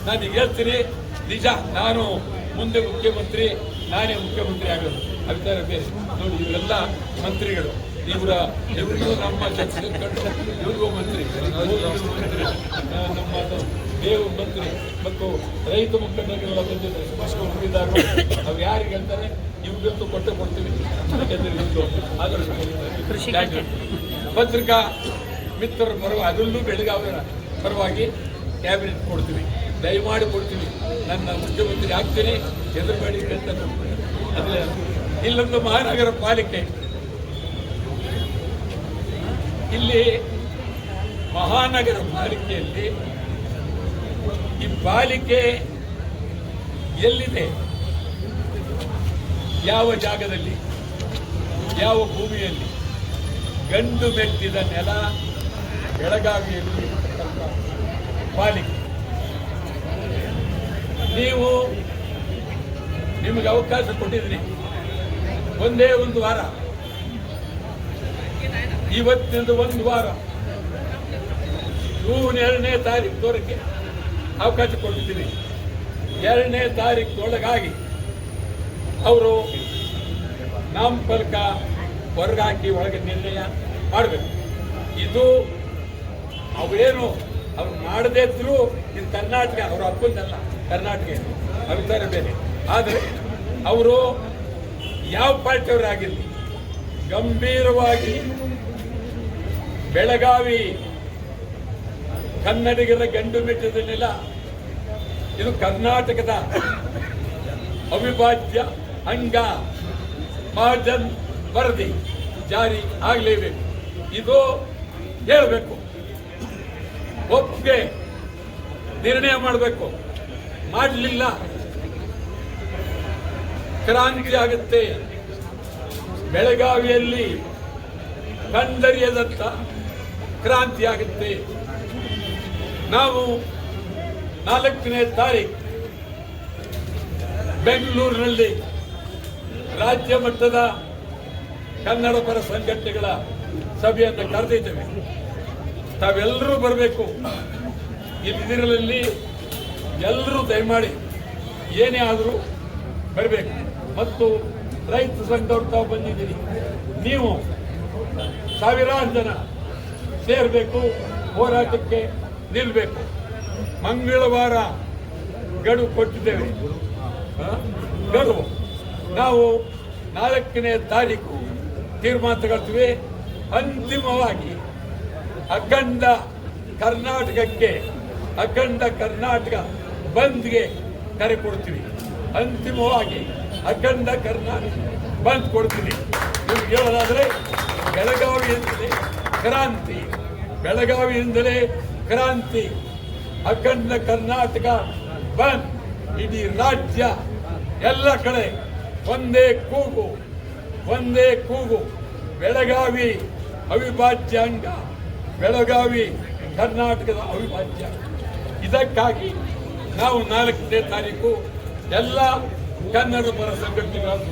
ನಾನು ಹೇಳ್ತೀನಿ ನಿಜ, ನಾನು ಮುಂದೆ ಮುಖ್ಯಮಂತ್ರಿ, ನಾನೇ ಮುಖ್ಯಮಂತ್ರಿ ಆಗೋದು, ಅಭಿಪ್ರಾಯ ಬೇರೆ. ನೋಡಿ, ಇವರೆಲ್ಲ ಮಂತ್ರಿಗಳು, ಇವ್ರಿಗೂ ನಮ್ಮ ಇವ್ರಿಗೂ ಮಂತ್ರಿ, ನಮ್ಮ ದೇವ್ ಮಂತ್ರಿ ಮತ್ತು ರೈತ ಮುಖಂಡರುಗಳ ಬಂದಿದ್ದಾರೆ, ಸುಭಾಷ್ ಹುಟ್ಟಿದ್ದಾರೆ. ಅವ್ರು ಯಾರಿಗೆ ಹೇಳ್ತಾರೆ ಇವ್ರಿಗಂತೂ ಕೊಡ್ತೀವಿ. ಯಾಕೆಂದ್ರೆ ಇವ್ರು ಆದರ್ಶ ಪತ್ರಿಕಾ ಮಿತ್ರರ ಪರವಾಗಿ, ಅದರಲ್ಲೂ ಬೆಳಗಾವಿಯ ಪರವಾಗಿ ಕ್ಯಾಬಿನೆಟ್ ಕೊಡ್ತೀವಿ, ದಯಮಾಡಿ ಕೊಡ್ತೀವಿ. ನನ್ನ ಮುಖ್ಯಮಂತ್ರಿ ಆಗ್ತೀನಿ, ಎದುರುಬೇಡಿ ಅಂತ ಅದೇ. ಇಲ್ಲೊಂದು ಮಹಾನಗರ ಪಾಲಿಕೆ, ಇಲ್ಲಿ ಮಹಾನಗರ ಪಾಲಿಕೆಯಲ್ಲಿ ಈ ಪಾಲಿಕೆ ಎಲ್ಲಿದೆ, ಯಾವ ಜಾಗದಲ್ಲಿ, ಯಾವ ಭೂಮಿಯಲ್ಲಿ? ಗಂಡು ಮೆಟ್ಟಿದ ನೆಲ ಬೆಳಗಾವಿಯಲ್ಲಿ ಪಾಲಿಕೆ. ನೀವು ನಿಮಗೆ ಅವಕಾಶ ಕೊಟ್ಟಿದ್ರಿ ಒಂದೇ ಒಂದು ವಾರ, ಇವತ್ತಿನಿಂದ ಒಂದು ವಾರ, ಜೂನ್ 2ನೇ ತಾರೀಕು ಅವಕಾಶ ಕೊಟ್ಟಿದ್ದೀನಿ. 2ನೇ ತಾರೀಕಿನೊಳಗಾಗಿ ಅವರು ನಾಮಫಲಕ ಹೊರಗಾಕಿ ಒಳಗೆ ನಿರ್ಣಯ ಮಾಡಬೇಕು. ಇದು ಅವೇನು ಅವ್ರು ಮಾಡದೇ ಇದ್ರು, ಇದು ಕರ್ನಾಟಕ, ಅವ್ರ ಅಪ್ಪಂದಲ್ಲ, ಕರ್ನಾಟಕ ಅಭಿಪ್ರಾಯ ಬೇರೆ. ಆದರೆ ಅವರು ಯಾವ ಪಾರ್ಟಿಯವರಾಗಿರಲಿ, ಗಂಭೀರವಾಗಿ ಬೆಳಗಾವಿ ಕನ್ನಡಿಗರ ಗಂಡು ಮೆಟ್ಟಿದ ನೆಲ, ಇದು ಕರ್ನಾಟಕದ ಅವಿಭಾಜ್ಯ ಅಂಗ. ಮಹಾಜನ್ ವರದಿ ಜಾರಿ ಆಗಲೇಬೇಕು, ಇದು ಹೇಳಬೇಕು, ಒಪ್ಪಿಗೆ ನಿರ್ಣಯ ಮಾಡಬೇಕು. ಮಾಡಲಿಲ್ಲ ಕ್ರಾಂತಿ ಆಗುತ್ತೆ. ಬೆಳಗಾವಿಯಲ್ಲಿ ಕಂಡರಿಯದಂತ ಕ್ರಾಂತಿ ಆಗುತ್ತೆ. ನಾವು 4ನೇ ತಾರೀಕು ಬೆಂಗಳೂರಿನಲ್ಲಿ ರಾಜ್ಯ ಮಟ್ಟದ ಕನ್ನಡ ಪರ ಸಂಘಟನೆಗಳ ಸಭೆಯನ್ನು ಕರೆದಿದ್ದೇವೆ. ತಾವೆಲ್ಲರೂ ಬರಬೇಕು. ಇದರಲ್ಲಿ ಎಲ್ಲರೂ ದಯಮಾಡಿ ಏನೇ ಆದರೂ ಬರಬೇಕು. ಮತ್ತು ರೈತ ಸಂಘದವ್ರು ತಾವು ಬಂದಿದ್ದೀರಿ, ನೀವು ಸಾವಿರಾರು ಜನ ಸೇರಬೇಕು, ಹೋರಾಟಕ್ಕೆ ನಿಲ್ಲಬೇಕು. ಮಂಗಳವಾರ ಗಡುವು ಕೊಟ್ಟಿದ್ದೇವೆ. ಗಡುವು ನಾವು 4ನೇ ತಾರೀಕು ತೀರ್ಮಾನ ತಗೊಳ್ತೀವಿ. ಅಂತಿಮವಾಗಿ ಅಖಂಡ ಕರ್ನಾಟಕಕ್ಕೆ, ಅಖಂಡ ಕರ್ನಾಟಕ ಬಂದ್ಗೆ ಕರೆ ಕೊಡ್ತೀವಿ. ಅಂತಿಮವಾಗಿ ಅಖಂಡ ಕರ್ನಾಟಕ ಬಂದ್ ಕೊಡ್ತೀನಿ. ನಿಮ್ಗೆ ಹೇಳೋದಾದ್ರೆ ಬೆಳಗಾವಿಯಿಂದಲೇ ಕ್ರಾಂತಿ, ಬೆಳಗಾವಿಯಿಂದಲೇ ಕ್ರಾಂತಿ, ಅಖಂಡ ಕರ್ನಾಟಕ ಬಂದ್. ಇಡೀ ರಾಜ್ಯ ಎಲ್ಲ ಕಡೆ ಒಂದೇ ಕೂಗು, ಒಂದೇ ಕೂಗು. ಬೆಳಗಾವಿ ಅವಿಭಾಜ್ಯ ಅಂಗ, ಬೆಳಗಾವಿ ಕರ್ನಾಟಕದ ಅವಿಭಾಜ್ಯ. ಇದಕ್ಕಾಗಿ ನಾವು 4ನೇ ತಾರೀಕು ಎಲ್ಲ ಕನ್ನಡ ಪರ ಸಂಘಟನೆಗಳನ್ನು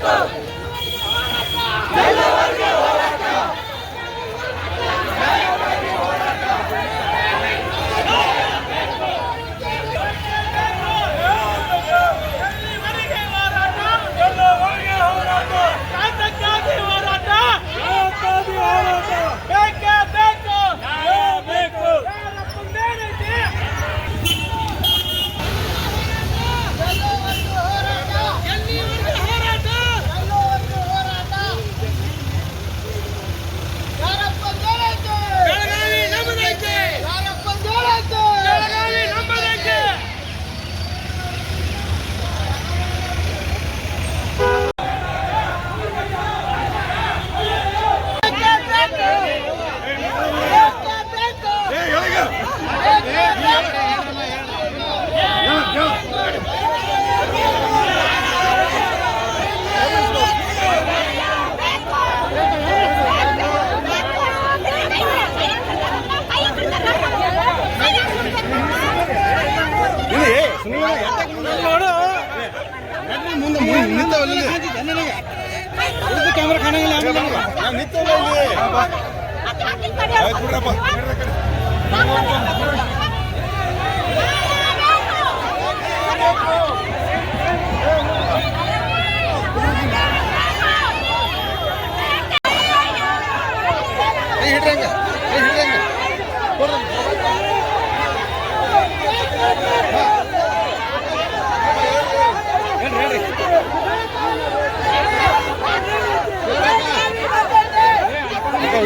कैमरा खाने के लिए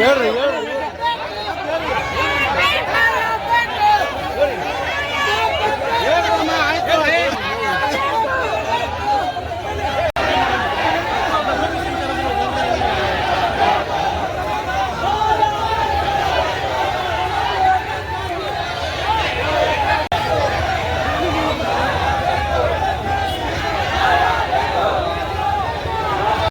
ಹೇಳ್ರಿ